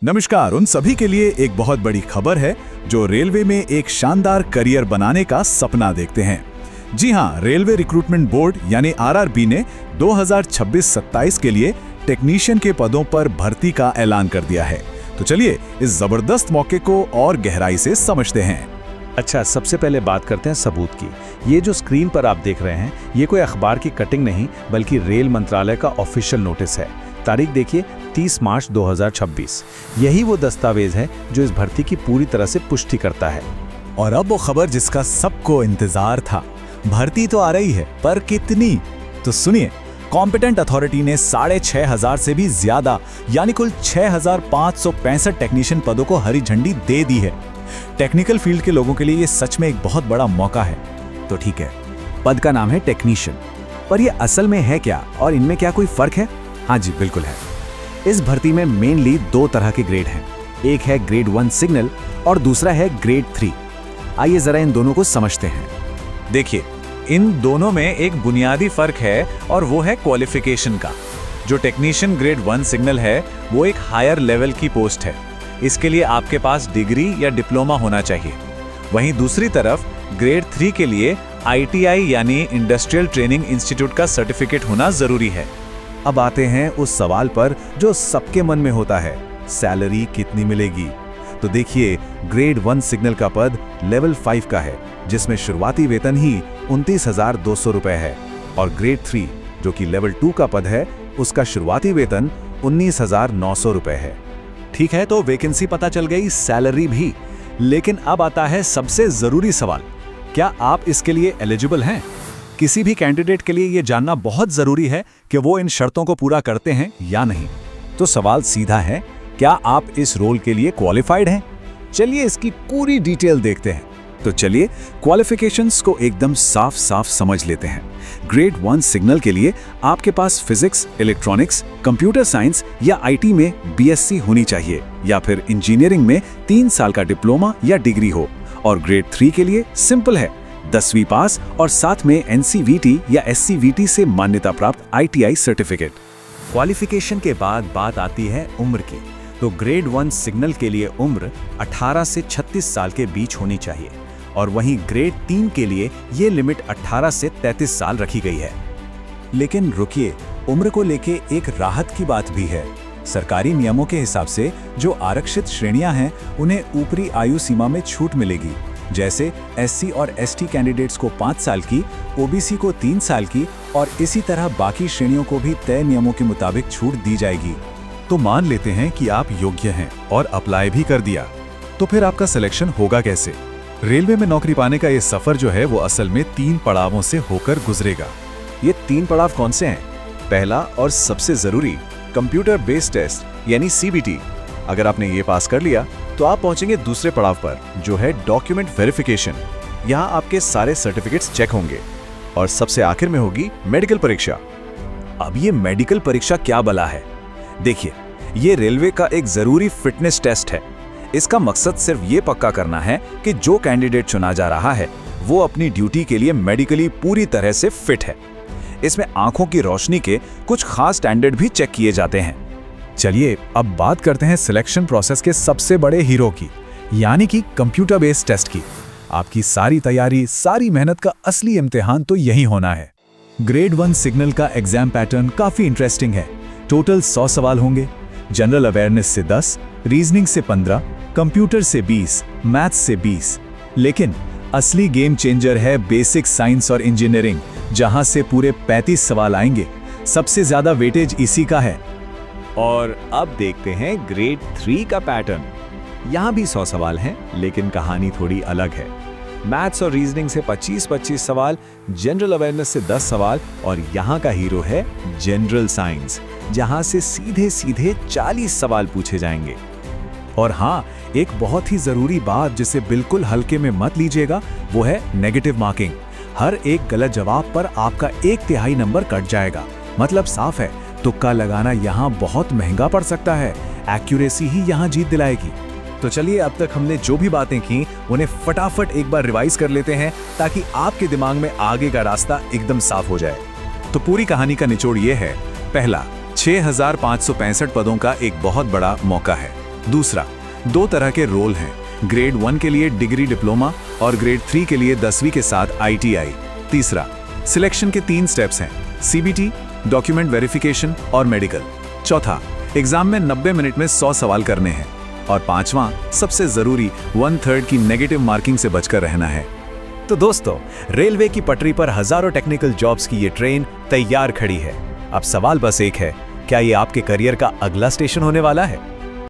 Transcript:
नमस्कार। उन सभी के लिए एक बहुत बड़ी खबर है जो रेलवे में एक शानदार करियर बनाने का सपना देखते हैं। जी हां, रेलवे रिक्रूटमेंट बोर्ड यानी आरआरबी ने 2026-27 के लिए टेक्नीशियन के पदों पर भर्ती का ऐलान कर दिया है। तो चलिए इस जबरदस्त मौके को और गहराई से समझते हैं। अच्छा, सबसे पहले बात करते हैं सबूत की। ये जो स्क्रीन पर आप देख रहे हैं, ये कोई अखबार की कटिंग नहीं बल्कि रेल मंत्रालय का ऑफिशियल नोटिस है। तारीख देखिए 30 मार्च 2026। यही वो दस्तावेज है जो इस भर्ती की पूरी तरह से पुष्टि करता है। और अब वो खबर जिसका सबको इंतजार था। भर्ती तो आ रही है, पर कितनी? तो सुनिए, कॉम्पिटेंट अथॉरिटी ने 6,500 से भी ज्यादा यानी कुल 6,565 टेक्नीशियन पदों को हरी झंडी दे दी है। टेक्निकल फील्ड के लोगों के लिए ये सच में एक बहुत बड़ा मौका है। तो ठीक है, पद का नाम है टेक्नीशियन, पर ये असल में है क्या और इनमें क्या कोई फर्क है? हाँ जी, बिल्कुल है। इस भर्ती में मेनली 2 तरह के ग्रेड हैं। एक है ग्रेड 1 सिग्नल और दूसरा है ग्रेड 3। आइए जरा इन दोनों को समझते हैं। देखिए, इन दोनों में एक बुनियादी फर्क है और वो है क्वालिफिकेशन का। जो टेक्नीशियन ग्रेड 1 सिग्नल है वो एक हायर लेवल की पोस्ट है। इसके लिए आपके पास डिग्री या डिप्लोमा होना चाहिए। वहीं दूसरी तरफ ग्रेड 3 के लिए ITI यानी इंडस्ट्रियल ट्रेनिंग इंस्टीट्यूट का सर्टिफिकेट होना जरूरी है। अब आते हैं उस सवाल पर जो सबके मन में होता है, सैलरी कितनी मिलेगी? तो देखिए, ग्रेड 1 सिग्नल का पद लेवल 5 का है, जिसमें शुरुआती वेतन ही 29,200 रुपए है, और ग्रेड 3 जो कि लेवल 2 का पद है, उसका शुरुआती वेतन 19,900 रुपए है। ठीक है, तो वैकेंसी पता चल गई, सैलरी भी। लेकिन अब आता है सबसे जरूरी सवाल, क्या आप इसके लिए एलिजिबल हैं? किसी भी कैंडिडेट के लिए यह जानना बहुत जरूरी है कि वो इन शर्तों को पूरा करते हैं या नहीं। तो सवाल सीधा है, क्या आप इस रोल के लिए क्वालिफाइड हैं? चलिए इसकी पूरी डिटेल देखते हैं। तो चलिए क्वालिफिकेशंस को एकदम साफ साफ समझ लेते हैं। ग्रेड 1 सिग्नल के लिए आपके पास फिजिक्स, इलेक्ट्रॉनिक्स, कंप्यूटर साइंस या IT में BSc होनी चाहिए, या फिर इंजीनियरिंग में 3 साल का डिप्लोमा या डिग्री हो। और ग्रेड 3 के लिए सिंपल है, 10वीं पास और साथ में NCVT या SCVT से मान्यता प्राप्त ITI सर्टिफिकेट। क्वालिफिकेशन के बाद बात आती है उम्र की। तो ग्रेड 1 सिग्नल के लिए उम्र 18 से 36 साल के बीच होनी चाहिए, और वहीं ग्रेड 3 के लिए ये लिमिट 18 से 33 साल रखी गई है। लेकिन रुकिए, उम्र को लेके एक राहत की बात भी है। सरकारी नियमों के हिसाब से जो आरक्षित श्रेणियां हैं, उन्हें ऊपरी आयु सीमा में छूट मिलेगी। जैसे SC और ST कैंडिडेट्स को 5 साल की, OBC को 3 साल की, और इसी तरह बाकी श्रेणियों को भी तय नियमों के मुताबिक छूट दी जाएगी। तो मान लेते हैं कि आप योग्य हैं और अप्लाई भी कर दिया, तो फिर आपका सिलेक्शन होगा कैसे? रेलवे में नौकरी पाने का ये सफर जो है वो असल में 3 पड़ावों से होकर गुजरेगा। ये 3 पड़ाव कौन से हैं? पहला और सबसे जरूरी, कंप्यूटर बेस्ड टेस्ट यानी CBT। अगर आपने ये पास कर लिया तो आप पहुंचेंगे दूसरे पड़ाव पर, जो है डॉक्यूमेंट वेरिफिकेशन। यहाँ आपके सारे सर्टिफिकेट्स चेक होंगे, और सबसे आखिर में होगी मेडिकल परीक्षा। अब ये मेडिकल परीक्षा क्या बला है? देखिए, ये रेलवे का एक जरूरी फिटनेस टेस्ट है। इसका मकसद सिर्फ ये पक्का करना है कि जो कैंडिडेट चुना जा रहा है वो अपनी ड्यूटी के लिए मेडिकली पूरी तरह से फिट है। इसमें आंखों की रोशनी के कुछ खास स्टैंडर्ड भी चेक किए जाते हैं। चलिए अब बात करते हैं सिलेक्शन प्रोसेस के सबसे बड़े हीरो की, यानी कि कंप्यूटर बेस्ड टेस्ट की। आपकी सारी तैयारी, सारी मेहनत का असली इम्तिहान तो यही होना है। ग्रेड 1 सिग्नल का एग्जाम पैटर्न काफी इंटरेस्टिंग है। टोटल 100 सवाल होंगे। जनरल अवेयरनेस से 10, रीजनिंग से 15, कंप्यूटर से 20, मैथ्स से 20। लेकिन असली गेम चेंजर है बेसिक साइंस और इंजीनियरिंग, जहां से पूरे 35 सवाल आएंगे। सबसे ज्यादा वेटेज इसी का है। और अब देखते हैं ग्रेड 3 का पैटर्न। यहाँ भी 100 सवाल हैं, लेकिन कहानी थोड़ी अलग है। मैथ्स और रीजनिंग से 25-25 सवाल, जनरल अवेयरनेस से 10 सवाल, और यहाँ का हीरो है जनरल साइंस, जहाँ से सीधे सीधे 40 सवाल पूछे जाएंगे। और हाँ, एक बहुत ही जरूरी बात जिसे बिल्कुल हल्के में मत लीजिएगा, वो है नेगेटिव मार्किंग। हर एक गलत जवाब पर आपका 1/3 नंबर कट जाएगा। मतलब साफ है, तुक्का लगाना यहाँ बहुत महंगा पड़ सकता है। एक्यूरेसी ही यहाँ जीत दिलाएगी। तो चलिए, अब तक हमने जो भी बातें की उन्हें फटाफट एक बार रिवाइज कर लेते हैं, ताकि आपके दिमाग में आगे का रास्ता एकदम साफ हो जाए। तो पूरी कहानी का निचोड़ ये है। पहला, 6,565 पदों का एक बहुत बड़ा मौका है। दूसरा, 2 तरह के रोल हैं, ग्रेड 1 के लिए डिग्री डिप्लोमा और ग्रेड 3 के लिए 10वीं के साथ ITI। तीसरा, सिलेक्शन के 3 स्टेप्स हैं, CBT, डॉक्यूमेंट वेरिफिकेशन और मेडिकल। चौथा, एग्जाम में 90 मिनट में 100 सवाल करने हैं। और पांचवा, सबसे जरूरी, 1/3 की नेगेटिव मार्किंग से बचकर रहना है। तो दोस्तों, रेलवे की पटरी पर हजारों टेक्निकल जॉब्स की ये ट्रेन तैयार खड़ी है। अब सवाल बस एक है, क्या ये आपके करियर का अगला स्टेशन होने वाला है?